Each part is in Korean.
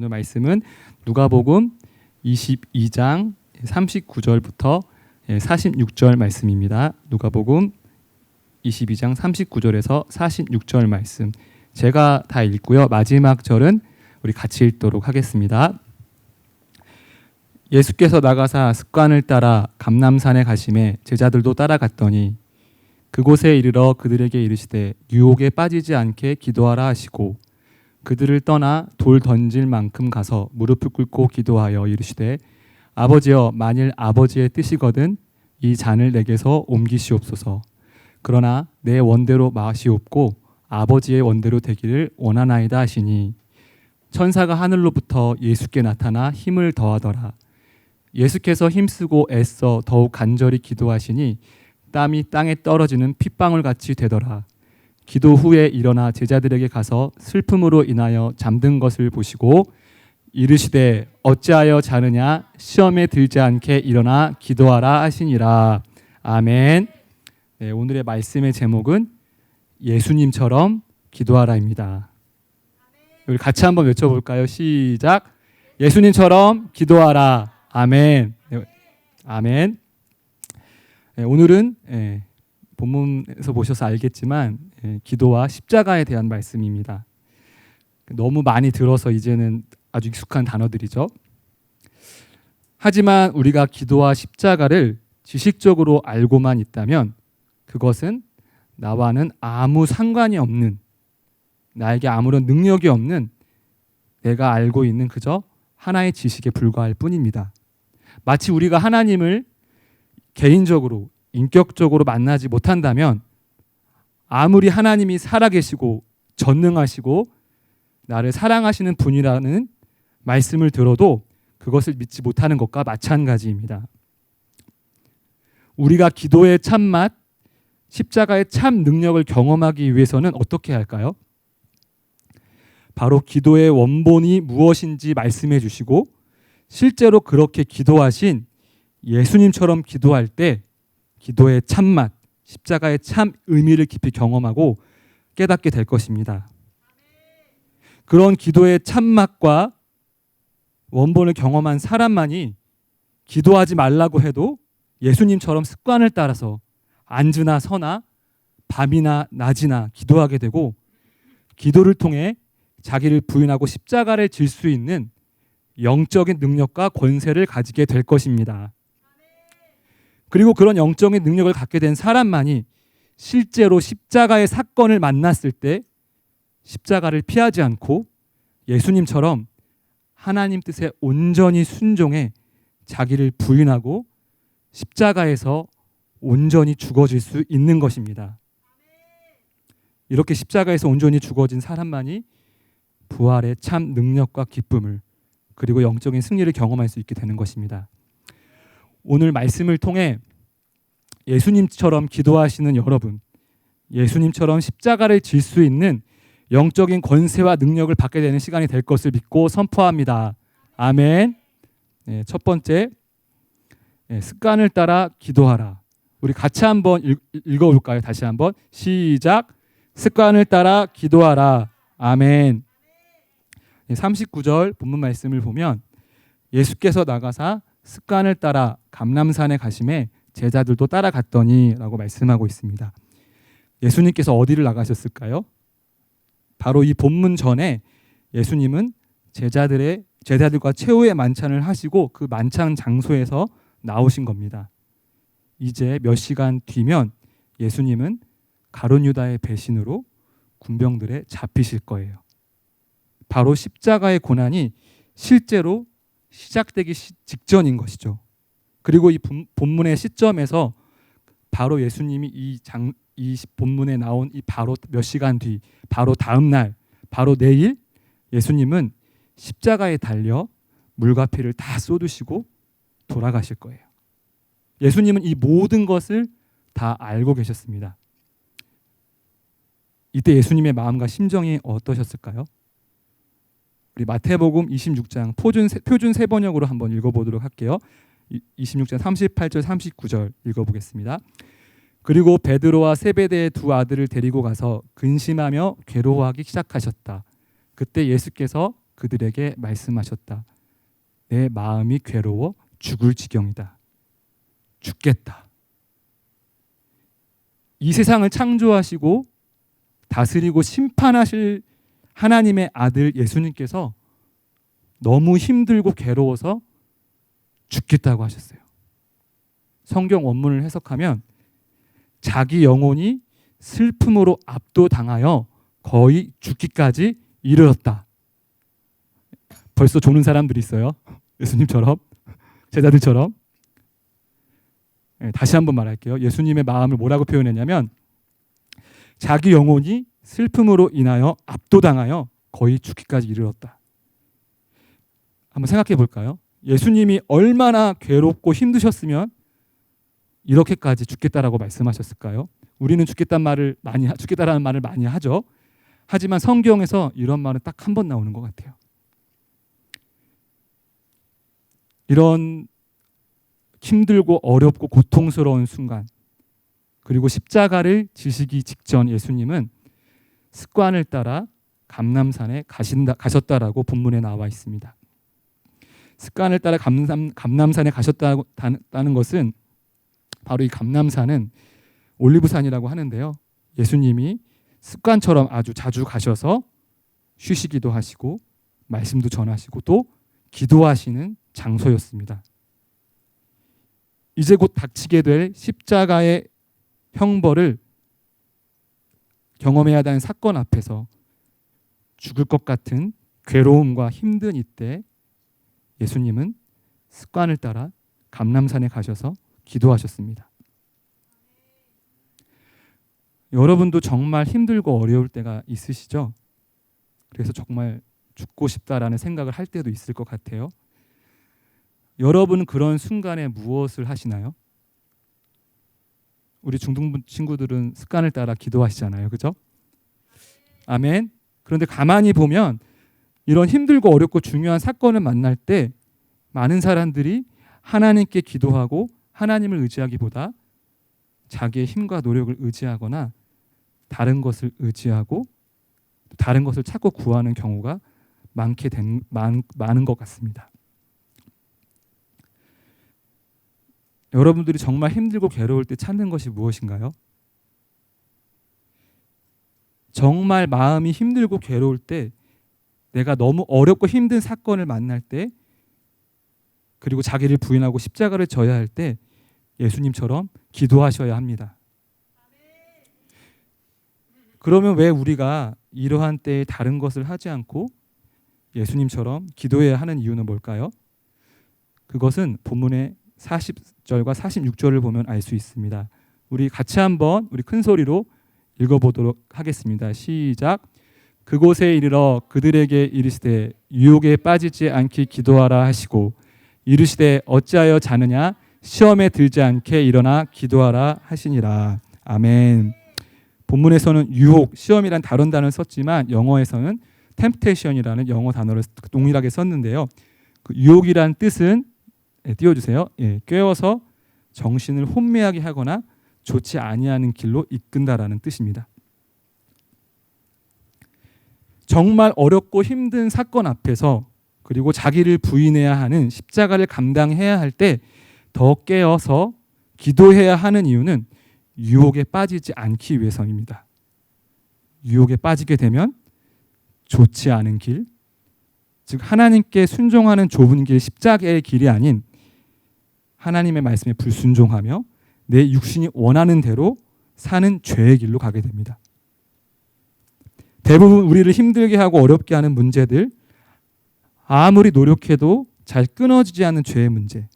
오늘 말씀은 누가복음 22장 39절부터 46절 말씀입니다. 누가복음 22장 39절에서 46절 말씀. 제가 다 읽고요. 마지막 절은 우리 같이 읽도록 하겠습니다. 예수께서 나가사 습관을 따라 감람산에 가심에 제자들도 따라갔더니 그곳에 이르러 그들에게 이르시되 유혹에 빠지지 않게 기도하라 하시고 그들을 떠나 돌 던질 만큼 가서 무릎을 꿇고 기도하여 이르시되 아버지여 만일 아버지의 뜻이거든 이 잔을 내게서 옮기시옵소서. 그러나 내 원대로 마시옵고 아버지의 원대로 되기를 원하나이다 하시니 천사가 하늘로부터 예수께 나타나 힘을 더하더라. 예수께서 힘쓰고 애써 더욱 간절히 기도하시니 땀이 땅에 떨어지는 핏방울 같이 되더라. 기도 후에 일어나 제자들에게 가서 슬픔으로 인하여 잠든 것을 보시고 이르시되 어찌하여 자느냐 시험에 들지 않게 일어나 기도하라 하시니라. 아멘. 네, 오늘의 말씀의 제목은 예수님처럼 기도하라입니다. 우리 같이 한번 외쳐볼까요? 시작. 예수님처럼 기도하라. 아멘. 네, 아멘. 네, 오늘은 본문에서 보셔서 알겠지만 기도와 십자가에 대한 말씀입니다. 너무 많이 들어서 이제는 아주 익숙한 단어들이죠. 하지만 우리가 기도와 십자가를 지식적으로 알고만 있다면 그것은 나와는 아무 상관이 없는, 나에게 아무런 능력이 없는 내가 알고 있는 그저 하나의 지식에 불과할 뿐입니다. 마치 우리가 하나님을 개인적으로 인격적으로 만나지 못한다면 아무리 하나님이 살아계시고 전능하시고 나를 사랑하시는 분이라는 말씀을 들어도 그것을 믿지 못하는 것과 마찬가지입니다. 우리가 기도의 참맛, 십자가의 참 능력을 경험하기 위해서는 어떻게 할까요? 바로 기도의 원본이 무엇인지 말씀해 주시고 실제로 그렇게 기도하신 예수님처럼 기도할 때 기도의 참맛, 십자가의 참 의미를 깊이 경험하고 깨닫게 될 것입니다. 그런 기도의 참맛과 원본을 경험한 사람만이 기도하지 말라고 해도 예수님처럼 습관을 따라서 앉으나 서나 밤이나 낮이나 기도하게 되고 기도를 통해 자기를 부인하고 십자가를 질 수 있는 영적인 능력과 권세를 가지게 될 것입니다. 그리고 그런 영적인 능력을 갖게 된 사람만이 실제로 십자가의 사건을 만났을 때 십자가를 피하지 않고 예수님처럼 하나님 뜻에 온전히 순종해 자기를 부인하고 십자가에서 온전히 죽어질 수 있는 것입니다. 이렇게 십자가에서 온전히 죽어진 사람만이 부활의 참 능력과 기쁨을 그리고 영적인 승리를 경험할 수 있게 되는 것입니다. 오늘 말씀을 통해 예수님처럼 기도하시는 여러분, 예수님처럼 십자가를 질 수 있는 영적인 권세와 능력을 받게 되는 시간이 될 것을 믿고 선포합니다. 아멘. 네, 첫 번째, 습관을 따라 기도하라. 우리 같이 한번 읽어볼까요? 다시 한번 시작. 습관을 따라 기도하라. 아멘. 39절 본문 말씀을 보면 예수께서 나가사 습관을 따라 감람산에 가심에 제자들도 따라갔더니 라고 말씀하고 있습니다. 예수님께서 어디를 나가셨을까요? 바로 이 본문 전에 예수님은 제자들과 최후의 만찬을 하시고 그 만찬 장소에서 나오신 겁니다. 이제 몇 시간 뒤면 예수님은 가룟 유다의 배신으로 군병들에 잡히실 거예요. 바로 십자가의 고난이 실제로 시작되기 직전인 것이죠. 그리고 이 본문의 시점에서 바로 예수님이 이 본문에 나온 이 바로 몇 시간 뒤, 바로 다음 날, 바로 내일 예수님은 십자가에 달려 물과 피를 다 쏟으시고 돌아가실 거예요. 예수님은 이 모든 것을 다 알고 계셨습니다. 이때 예수님의 마음과 심정이 어떠셨을까요? 우리 마태복음 26장 표준 세번역으로 한번 읽어보도록 할게요. 26장 38절 39절 읽어보겠습니다. 그리고 베드로와 세베대의 두 아들을 데리고 가서 근심하며 괴로워하기 시작하셨다. 그때 예수께서 그들에게 말씀하셨다. 내 마음이 괴로워 죽을 지경이다. 죽겠다. 이 세상을 창조하시고 다스리고 심판하실 하나님의 아들 예수님께서 너무 힘들고 괴로워서 죽겠다고 하셨어요. 성경 원문을 해석하면 자기 영혼이 슬픔으로 압도당하여 거의 죽기까지 이르렀다. 벌써 조는 사람들이 있어요. 예수님처럼, 제자들처럼. 다시 한번 말할게요. 예수님의 마음을 뭐라고 표현했냐면 자기 영혼이 슬픔으로 인하여 압도당하여 거의 죽기까지 이르렀다. 한번 생각해 볼까요? 예수님이 얼마나 괴롭고 힘드셨으면 이렇게까지 죽겠다라고 말씀하셨을까요? 우리는 죽겠다라는 말을 많이 하죠. 하지만 성경에서 이런 말은 딱 한 번 나오는 것 같아요. 이런 힘들고 어렵고 고통스러운 순간, 그리고 십자가를 지시기 직전 예수님은 습관을 따라 감람산에 가셨다라고 본문에 나와 있습니다. 습관을 따라 감람산에 가셨다는 것은 바로 이 감람산은 올리브산이라고 하는데요. 예수님이 습관처럼 아주 자주 가셔서 쉬시기도 하시고 말씀도 전하시고 또 기도하시는 장소였습니다. 이제 곧 닥치게 될 십자가의 형벌을 경험해야 하는 사건 앞에서 죽을 것 같은 괴로움과 힘든 이때 예수님은 습관을 따라 감람산에 가셔서 기도하셨습니다. 여러분도 정말 힘들고 어려울 때가 있으시죠? 그래서 정말 죽고 싶다라는 생각을 할 때도 있을 것 같아요. 여러분은 그런 순간에 무엇을 하시나요? 우리 중등부 친구들은 습관을 따라 기도하시잖아요. 그죠? 아멘. 그런데 가만히 보면 이런 힘들고 어렵고 중요한 사건을 만날 때 많은 사람들이 하나님께 기도하고 하나님을 의지하기보다 자기의 힘과 노력을 의지하거나 다른 것을 의지하고 다른 것을 찾고 구하는 경우가 많은 것 같습니다. 여러분들이 정말 힘들고 괴로울 때 찾는 것이 무엇인가요? 정말 마음이 힘들고 괴로울 때, 내가 너무 어렵고 힘든 사건을 만날 때, 그리고 자기를 부인하고 십자가를 져야 할 때 예수님처럼 기도하셔야 합니다. 그러면 왜 우리가 이러한 때에 다른 것을 하지 않고 예수님처럼 기도해야 하는 이유는 뭘까요? 그것은 본문의 40절과 46절을 보면 알 수 있습니다. 우리 같이 한번 우리 큰 소리로 읽어보도록 하겠습니다. 시작. 그곳에 이르러 그들에게 이르시되 유혹에 빠지지 않게 기도하라 하시고 이르시되 어찌하여 자느냐 시험에 들지 않게 일어나 기도하라 하시니라. 아멘. 본문에서는 유혹, 시험이란 다른 단어를 썼지만 영어에서는 temptation이라는 영어 단어를 동일하게 썼는데요. 그 유혹이란 뜻은 띄워주세요. 꿰어서 정신을 혼미하게 하거나 좋지 아니하는 길로 이끈다라는 뜻입니다. 정말 어렵고 힘든 사건 앞에서 그리고 자기를 부인해야 하는 십자가를 감당해야 할 때 더 깨어서 기도해야 하는 이유는 유혹에 빠지지 않기 위해서입니다. 유혹에 빠지게 되면 좋지 않은 길, 즉 하나님께 순종하는 좁은 길, 십자가의 길이 아닌 하나님의 말씀에 불순종하며 내 육신이 원하는 대로 사는 죄의 길로 가게 됩니다. 대부분 우리를 힘들게 하고 어렵게 하는 문제들, 아무리 노력해도 잘 끊어지지 않는 죄의 문제,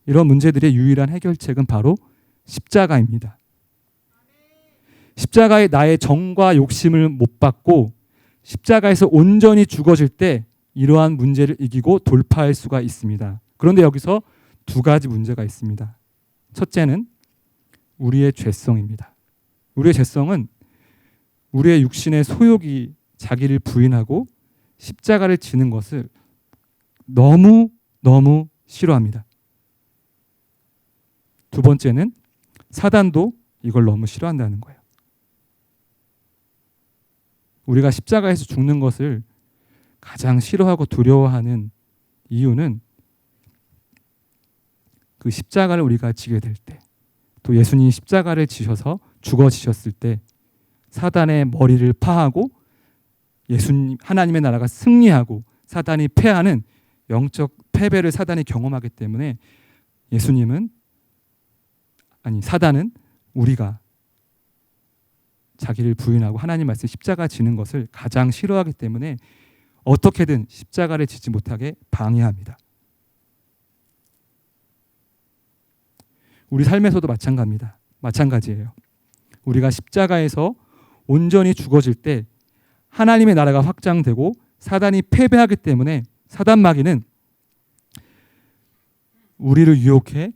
이런 문제들의 유일한 해결책은 바로 십자가입니다. 십자가에 나의 정과 욕심을 못 받고 십자가에서 온전히 죽어질 때 이러한 문제를 이기고 돌파할 수가 있습니다. 그런데 여기서 두 가지 문제가 있습니다. 첫째는 우리의 죄성입니다. 우리의 죄성은 우리의 육신의 소욕이 자기를 부인하고 십자가를 지는 것을 너무 싫어합니다. 두 번째는 사단도 이걸 너무 싫어한다는 거예요. 우리가 십자가에서 죽는 것을 가장 싫어하고 두려워하는 이유는 그 십자가를 우리가 지게 될 때, 또 예수님이 십자가를 지셔서 죽어지셨을 때 사단의 머리를 파하고 예수님 하나님의 나라가 승리하고 사단이 패하는 영적 패배를 사단이 경험하기 때문에 사단은 우리가 자기를 부인하고 하나님 말씀 십자가 지는 것을 가장 싫어하기 때문에 어떻게든 십자가를 지지 못하게 방해합니다. 우리 삶에서도 마찬가지예요. 우리가 십자가에서 온전히 죽어질 때 하나님의 나라가 확장되고 사단이 패배하기 때문에 사단 마귀는 우리를 유혹해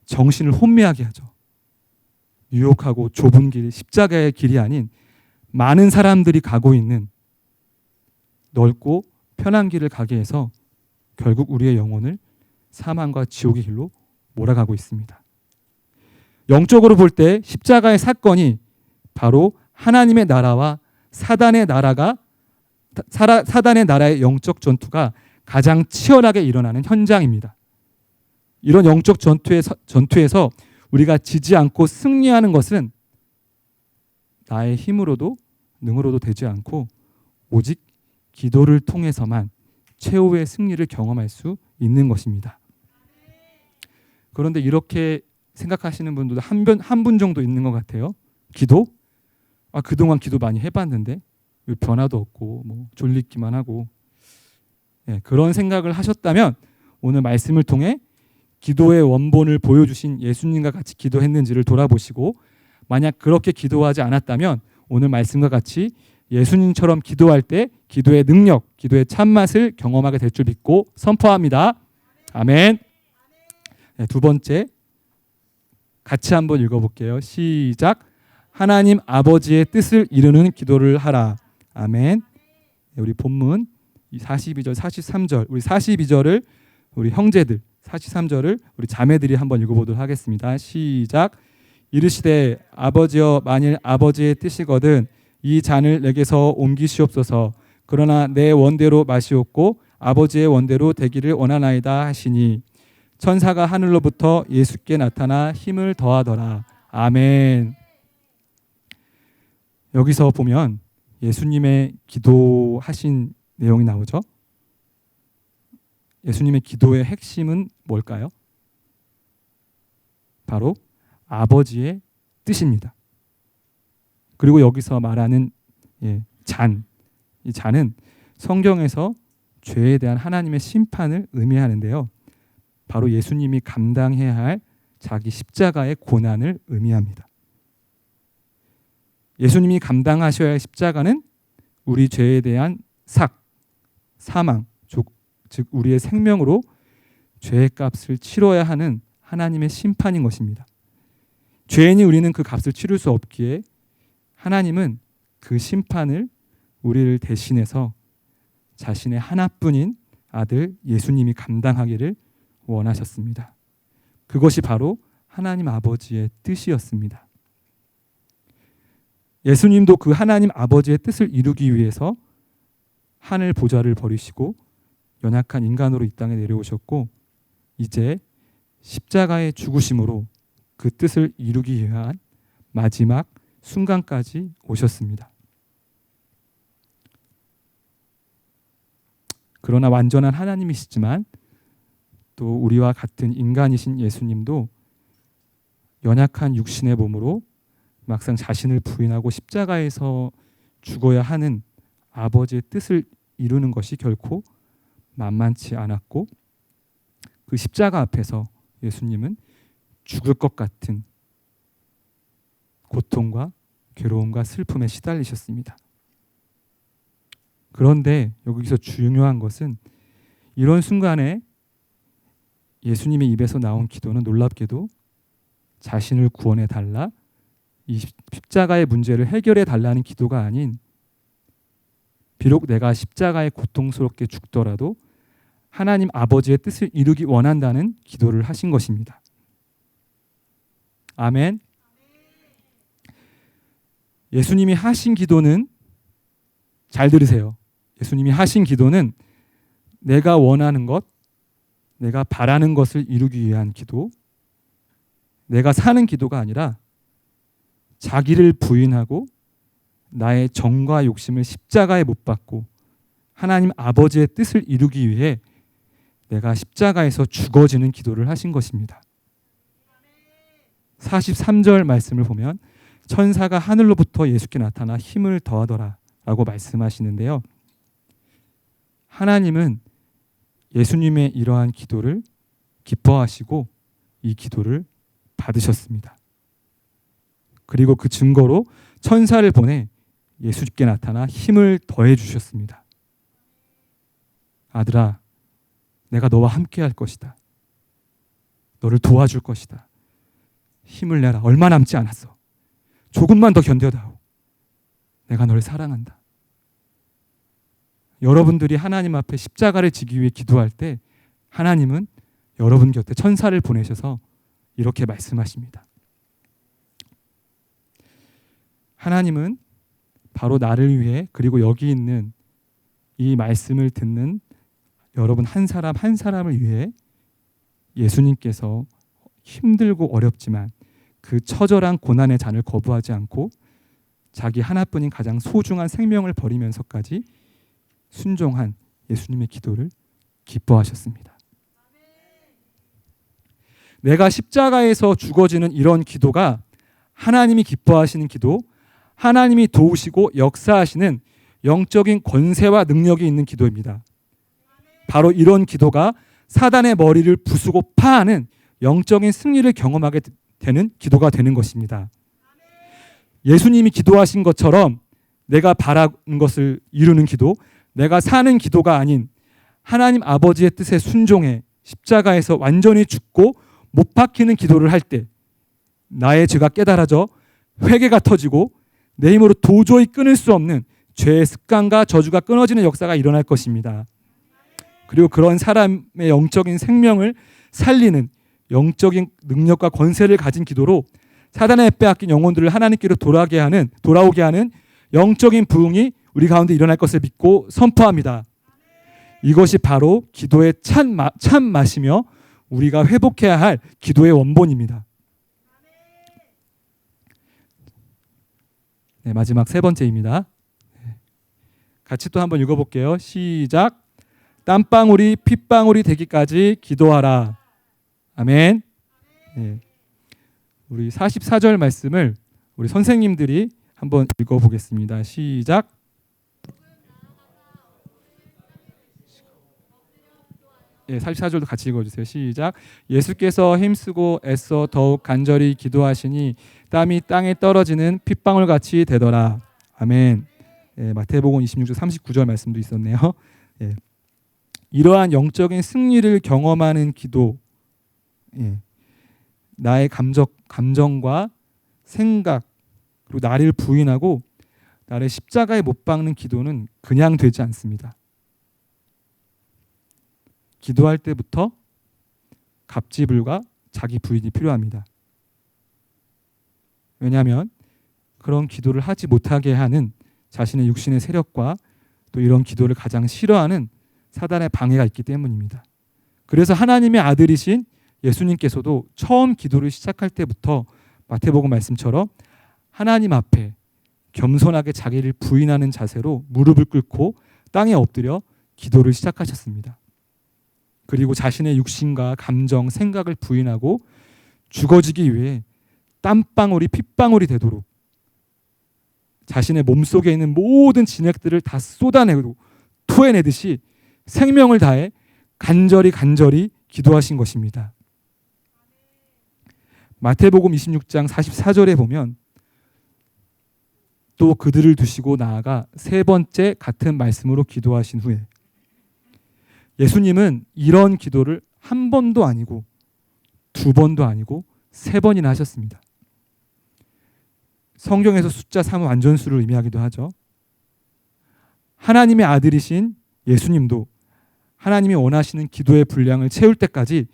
정신을 혼미하게 하죠. 유혹하고 좁은 길, 십자가의 길이 아닌 많은 사람들이 가고 있는 넓고 편한 길을 가게 해서 결국 우리의 영혼을 사망과 지옥의 길로 몰아가고 있습니다. 영적으로 볼 때 십자가의 사건이 바로 하나님의 나라와 사단의 나라의 영적 전투가 가장 치열하게 일어나는 현장입니다. 이런 영적 전투에서 우리가 지지 않고 승리하는 것은 나의 힘으로도 능으로도 되지 않고 오직 기도를 통해서만 최후의 승리를 경험할 수 있는 것입니다. 그런데 이렇게 생각하시는 분들도 한 분 정도 있는 것 같아요. 기도? 그동안 기도 많이 해봤는데 변화도 없고 졸리기만 하고, 그런 생각을 하셨다면 오늘 말씀을 통해 기도의 원본을 보여주신 예수님과 같이 기도했는지를 돌아보시고, 만약 그렇게 기도하지 않았다면 오늘 말씀과 같이 예수님처럼 기도할 때 기도의 능력, 기도의 참맛을 경험하게 될 줄 믿고 선포합니다. 아멘. 두 번째, 같이 한번 읽어볼게요. 시작. 하나님 아버지의 뜻을 이루는 기도를 하라. 아멘. 우리 본문 42절, 43절, 우리 42절을 우리 형제들, 43절을 우리 자매들이 한번 읽어보도록 하겠습니다. 시작. 이르시되 아버지여, 만일 아버지의 뜻이거든 이 잔을 내게서 옮기시옵소서. 그러나 내 원대로 마시옵고 아버지의 원대로 되기를 원하나이다 하시니 천사가 하늘로부터 예수께 나타나 힘을 더하더라. 아멘. 여기서 보면 예수님의 기도하신 내용이 나오죠. 예수님의 기도의 핵심은 뭘까요? 바로 아버지의 뜻입니다. 그리고 여기서 말하는 잔, 이 잔은 성경에서 죄에 대한 하나님의 심판을 의미하는데요. 바로 예수님이 감당해야 할 자기 십자가의 고난을 의미합니다. 예수님이 감당하셔야 할 십자가는 우리 죄에 대한 사망, 즉 우리의 생명으로 죄의 값을 치러야 하는 하나님의 심판인 것입니다. 죄인이 우리는 그 값을 치를 수 없기에 하나님은 그 심판을 우리를 대신해서 자신의 하나뿐인 아들 예수님이 감당하기를 원하셨습니다. 그것이 바로 하나님 아버지의 뜻이었습니다. 예수님도 그 하나님 아버지의 뜻을 이루기 위해서 하늘 보좌를 버리시고 연약한 인간으로 이 땅에 내려오셨고, 이제 십자가의 죽으심으로 그 뜻을 이루기 위한 마지막 순간까지 오셨습니다. 그러나 완전한 하나님이시지만 또 우리와 같은 인간이신 예수님도 연약한 육신의 몸으로 막상 자신을 부인하고 십자가에서 죽어야 하는 아버지의 뜻을 이루는 것이 결코 만만치 않았고, 그 십자가 앞에서 예수님은 죽을 것 같은 고통과 괴로움과 슬픔에 시달리셨습니다. 그런데 여기서 중요한 것은 이런 순간에 예수님의 입에서 나온 기도는 놀랍게도 자신을 구원해 달라, 이 십자가의 문제를 해결해 달라는 기도가 아닌, 비록 내가 십자가에 고통스럽게 죽더라도 하나님 아버지의 뜻을 이루기 원한다는 기도를 하신 것입니다. 아멘. 예수님이 하신 기도는, 잘 들으세요, 예수님이 하신 기도는 내가 원하는 것, 내가 바라는 것을 이루기 위한 기도, 내가 사는 기도가 아니라 자기를 부인하고 나의 정과 욕심을 십자가에 못 박고 하나님 아버지의 뜻을 이루기 위해 내가 십자가에서 죽어지는 기도를 하신 것입니다. 43절 말씀을 보면 천사가 하늘로부터 예수께 나타나 힘을 더하더라 라고 말씀하시는데요. 하나님은 예수님의 이러한 기도를 기뻐하시고 이 기도를 받으셨습니다. 그리고 그 증거로 천사를 보내 예수께 나타나 힘을 더해 주셨습니다. 아들아, 내가 너와 함께 할 것이다. 너를 도와줄 것이다. 힘을 내라. 얼마 남지 않았어. 조금만 더 견뎌다오. 내가 너를 사랑한다. 여러분들이 하나님 앞에 십자가를 지기 위해 기도할 때 하나님은 여러분 곁에 천사를 보내셔서 이렇게 말씀하십니다. 하나님은 바로 나를 위해, 그리고 여기 있는 이 말씀을 듣는 여러분 한 사람 한 사람을 위해 예수님께서 힘들고 어렵지만 그 처절한 고난의 잔을 거부하지 않고 자기 하나뿐인 가장 소중한 생명을 버리면서까지 순종한 예수님의 기도를 기뻐하셨습니다. 내가 십자가에서 죽어지는 이런 기도가 하나님이 기뻐하시는 기도, 하나님이 도우시고 역사하시는 영적인 권세와 능력이 있는 기도입니다. 바로 이런 기도가 사단의 머리를 부수고 파하는 영적인 승리를 경험하게 되는 기도가 되는 것입니다. 예수님이 기도하신 것처럼 내가 바라는 것을 이루는 기도, 내가 사는 기도가 아닌 하나님 아버지의 뜻에 순종해 십자가에서 완전히 죽고 못 박히는 기도를 할 때 나의 죄가 깨달아져 회개가 터지고 내 힘으로 도저히 끊을 수 없는 죄의 습관과 저주가 끊어지는 역사가 일어날 것입니다. 그리고 그런 사람의 영적인 생명을 살리는 영적인 능력과 권세를 가진 기도로 사단에 빼앗긴 영혼들을 하나님께로 돌아오게 하는 영적인 부흥이 우리 가운데 일어날 것을 믿고 선포합니다. 이것이 바로 기도의 참 맛이며 우리가 회복해야 할 기도의 원본입니다. 네, 마지막 세 번째입니다. 같이 또 한번 읽어볼게요. 시작. 땀방울이 핏방울이 되기까지 기도하라. 아멘. 네. 우리 44절 말씀을 우리 선생님들이 한번 읽어보겠습니다. 시작. 예, 44절도 같이 읽어주세요. 시작. 예수께서 힘쓰고 애써 더욱 간절히 기도하시니 땀이 땅에 떨어지는 핏방울 같이 되더라. 아멘. 예, 마태복음 26장 39절 말씀도 있었네요. 예. 이러한 영적인 승리를 경험하는 기도, 예. 나의 감정과 생각, 그리고 나를 부인하고 나를 십자가에 못 박는 기도는 그냥 되지 않습니다. 기도할 때부터 갑질불가 자기 부인이 필요합니다. 왜냐하면 그런 기도를 하지 못하게 하는 자신의 육신의 세력과 또 이런 기도를 가장 싫어하는 사단의 방해가 있기 때문입니다. 그래서 하나님의 아들이신 예수님께서도 처음 기도를 시작할 때부터 마태복음 말씀처럼 하나님 앞에 겸손하게 자기를 부인하는 자세로 무릎을 꿇고 땅에 엎드려 기도를 시작하셨습니다. 그리고 자신의 육신과 감정, 생각을 부인하고 죽어지기 위해 땀방울이 핏방울이 되도록 자신의 몸속에 있는 모든 진액들을 다 쏟아내고 토해내듯이 생명을 다해 간절히 기도하신 것입니다. 마태복음 26장 44절에 보면 또 그들을 두시고 나아가 세 번째 같은 말씀으로 기도하신 후에 예수님은 이런 기도를 한 번도 아니고 두 번도 아니고 세 번이나 하셨습니다. 성경에서 숫자 3은 완전수를 의미하기도 하죠. 하나님의 아들이신 예수님도 하나님이 원하시는 기도의 분량을 채울 때까지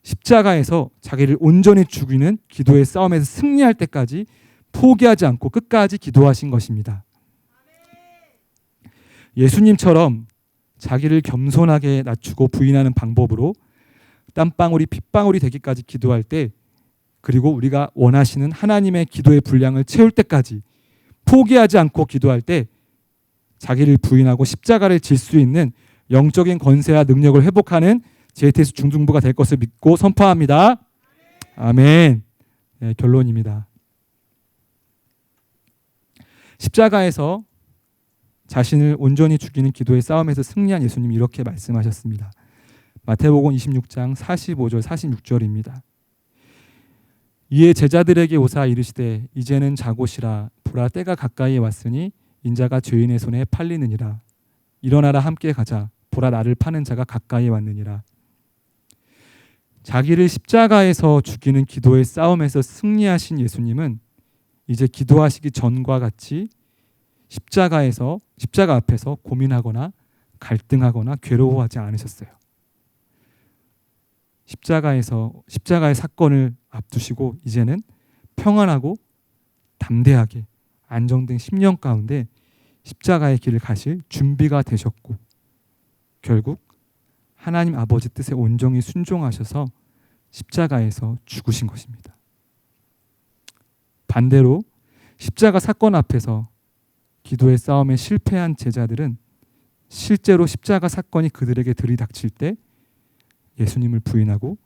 십자가에서 자기를 온전히 죽이는 기도의 싸움에서 승리할 때까지 포기하지 않고 끝까지 기도하신 것입니다. 예수님처럼 자기를 겸손하게 낮추고 부인하는 방법으로 땀방울이 핏방울이 되기까지 기도할 때, 그리고 우리가 원하시는 하나님의 기도의 분량을 채울 때까지 포기하지 않고 기도할 때 자기를 부인하고 십자가를 질 수 있는 영적인 권세와 능력을 회복하는 JTS 중등부가 될 것을 믿고 선포합니다. 아멘. 네, 결론입니다. 십자가에서 자신을 온전히 죽이는 기도의 싸움에서 승리한 예수님이 이렇게 말씀하셨습니다. 마태복음 26장 45절 46절입니다. 이에 제자들에게 오사 이르시되 이제는 자고시라. 보라 때가 가까이 왔으니 인자가 죄인의 손에 팔리느니라. 일어나라 함께 가자. 보라 나를 파는 자가 가까이 왔느니라. 자기를 십자가에서 죽이는 기도의 싸움에서 승리하신 예수님은 이제 기도하시기 전과 같이 십자가 앞에서 고민하거나 갈등하거나 괴로워하지 않으셨어요. 십자가의 사건을 앞두시고 이제는 평안하고 담대하게 안정된 심령 가운데 십자가의 길을 가실 준비가 되셨고, 결국 하나님 아버지 뜻에 온전히 순종하셔서 십자가에서 죽으신 것입니다. 반대로 십자가 사건 앞에서 기도의 싸움에 실패한 제자들은 실제로 십자가 사건이 그들에게 들이닥칠 때 예수님을 부인하고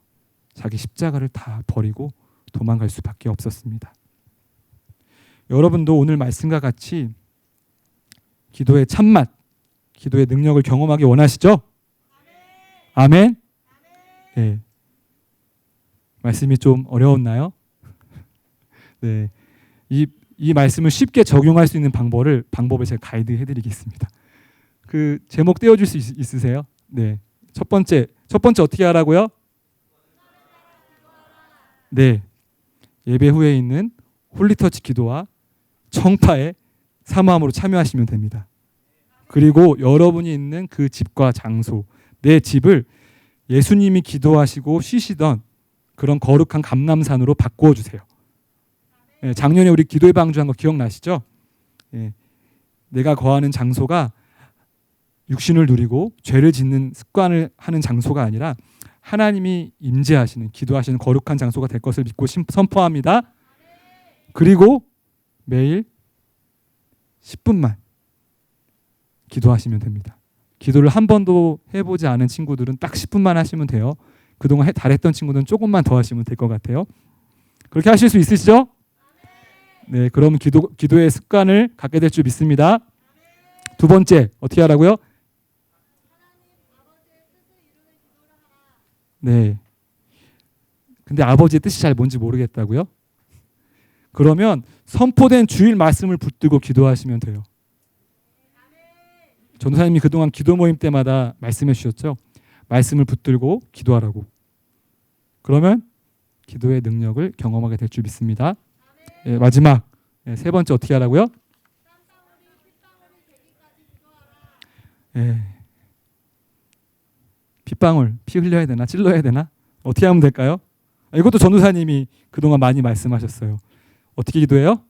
자기 십자가를 다 버리고 도망갈 수밖에 없었습니다. 여러분도 오늘 말씀과 같이 기도의 참맛, 기도의 능력을 경험하기 원하시죠? 아멘? 네. 말씀이 좀 어려웠나요? 네. 이 말씀을 쉽게 적용할 수 있는 방법을 제가 가이드 해드리겠습니다. 그 제목 떼어줄 수 있으세요? 네. 첫 번째 어떻게 하라고요? 네. 예배 후에 있는 홀리터치 기도와 청파에 사모함으로 참여하시면 됩니다. 그리고 여러분이 있는 그 집과 장소, 내 집을 예수님이 기도하시고 쉬시던 그런 거룩한 감람산으로 바꾸어 주세요. 예, 작년에 우리 기도의 방주한 거 기억나시죠? 예, 내가 거하는 장소가 육신을 누리고 죄를 짓는 습관을 하는 장소가 아니라 하나님이 임재하시는, 기도하시는 거룩한 장소가 될 것을 믿고 선포합니다. 그리고 매일 10분만 기도하시면 됩니다. 기도를 한 번도 해보지 않은 친구들은 딱 10분만 하시면 돼요. 그동안 잘했던 친구들은 조금만 더 하시면 될 것 같아요. 그렇게 하실 수 있으시죠? 네, 그럼 기도의 습관을 갖게 될 줄 믿습니다. 두 번째, 어떻게 하라고요? 네. 근데 아버지의 뜻이 잘 뭔지 모르겠다고요? 그러면 선포된 주일 말씀을 붙들고 기도하시면 돼요. 전도사님이 그동안 기도 모임 때마다 말씀해 주셨죠? 말씀을 붙들고 기도하라고. 그러면 기도의 능력을 경험하게 될 줄 믿습니다. 네, 마지막, 네, 세 번째 어떻게 하라고요? 네. 피 흘려야 되나? 찔러야 되나? 어떻게 하면 될까요? 이것도 전도사님이 그동안 많이 말씀하셨어요. 어떻게 기도해요?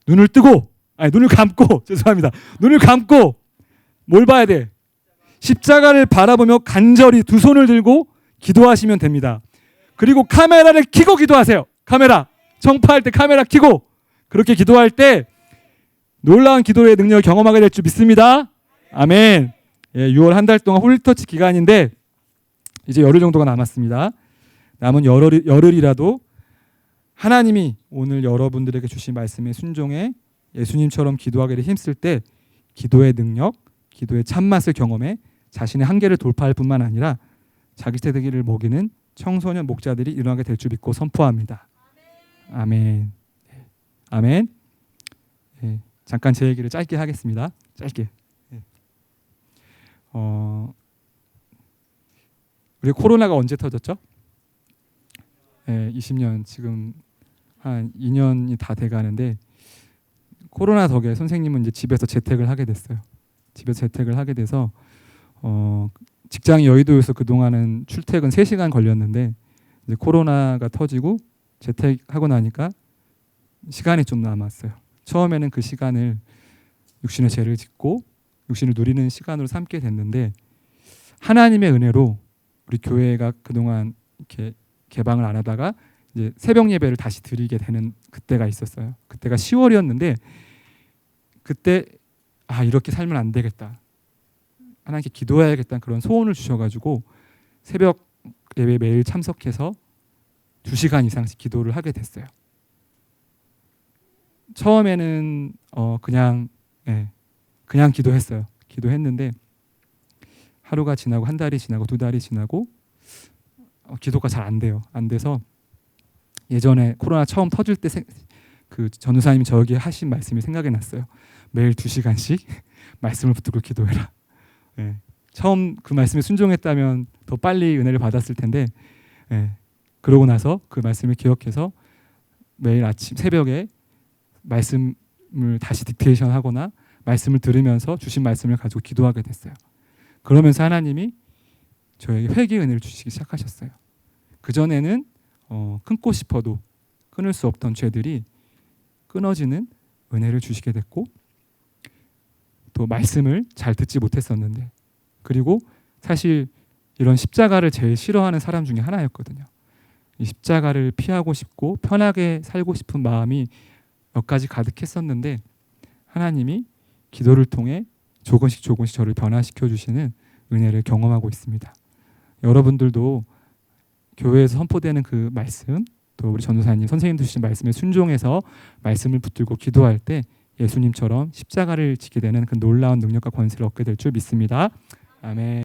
눈을 감고 죄송합니다. 눈을 감고 뭘 봐야 돼? 십자가를 바라보며 간절히 두 손을 들고 기도하시면 됩니다. 그리고 카메라를 켜고 기도하세요. 청파할 때 카메라 켜고 그렇게 기도할 때 놀라운 기도의 능력을 경험하게 될 줄 믿습니다. 아멘. 예, 6월 한 달 동안 홀리터치 기간인데 이제 열흘 정도가 남았습니다. 남은 열흘이라도 하나님이 오늘 여러분들에게 주신 말씀에 순종해 예수님처럼 기도하기를 힘쓸 때 기도의 능력, 기도의 참맛을 경험해 자신의 한계를 돌파할 뿐만 아니라 자기 세대기를 먹이는 청소년 목자들이 일어나게 될 줄 믿고 선포합니다. 아멘. 아멘. 네, 잠깐 제 얘기를 짧게 하겠습니다. 짧게. 네. 우리 코로나가 언제 터졌죠? 네, 20년 지금 한 2년이 다 돼가는데 코로나 덕에 선생님은 이제 집에서 재택을 하게 됐어요. 집에서 재택을 하게 돼서 직장이 여의도에서 그동안은 출퇴근 3시간 걸렸는데 이제 코로나가 터지고 재택하고 나니까 시간이 좀 남았어요. 처음에는 그 시간을 육신의 죄를 짓고 육신을 누리는 시간으로 삼게 됐는데 하나님의 은혜로 우리 교회가 그동안 이렇게 개방을 안 하다가 이제 새벽 예배를 다시 드리게 되는 그때가 있었어요. 그때가 10월이었는데 그때 이렇게 살면 안 되겠다. 하나님께 기도해야겠다는 그런 소원을 주셔가지고 새벽 예배 매일 참석해서 2시간 이상씩 기도를 하게 됐어요. 처음에는 그냥 기도했어요. 기도했는데 하루가 지나고 한 달이 지나고 2달이 지나고 기도가 잘 안 돼요. 안 돼서 예전에 코로나 처음 터질 때 그 전도사님이 저에게 하신 말씀이 생각이 났어요. 매일 2시간씩 말씀을 붙들고 기도해라. 처음 그 말씀에 순종했다면 더 빨리 은혜를 받았을 텐데 그러고 나서 그 말씀을 기억해서 매일 아침 새벽에 말씀을 다시 딕테이션 하거나 말씀을 들으면서 주신 말씀을 가지고 기도하게 됐어요. 그러면서 하나님이 저에게 회개의 은혜를 주시기 시작하셨어요. 그전에는 끊고 싶어도 끊을 수 없던 죄들이 끊어지는 은혜를 주시게 됐고 또 말씀을 잘 듣지 못했었는데 그리고 사실 이런 십자가를 제일 싫어하는 사람 중에 하나였거든요. 이 십자가를 피하고 싶고 편하게 살고 싶은 마음이 몇 가지 가득했었는데 하나님이 기도를 통해 조금씩 저를 변화시켜 주시는 은혜를 경험하고 있습니다. 여러분들도 교회에서 선포되는 그 말씀 또 우리 전도사님 선생님도 주신 말씀에 순종해서 말씀을 붙들고 기도할 때 예수님처럼 십자가를 지게 되는 그 놀라운 능력과 권세를 얻게 될 줄 믿습니다. 아멘.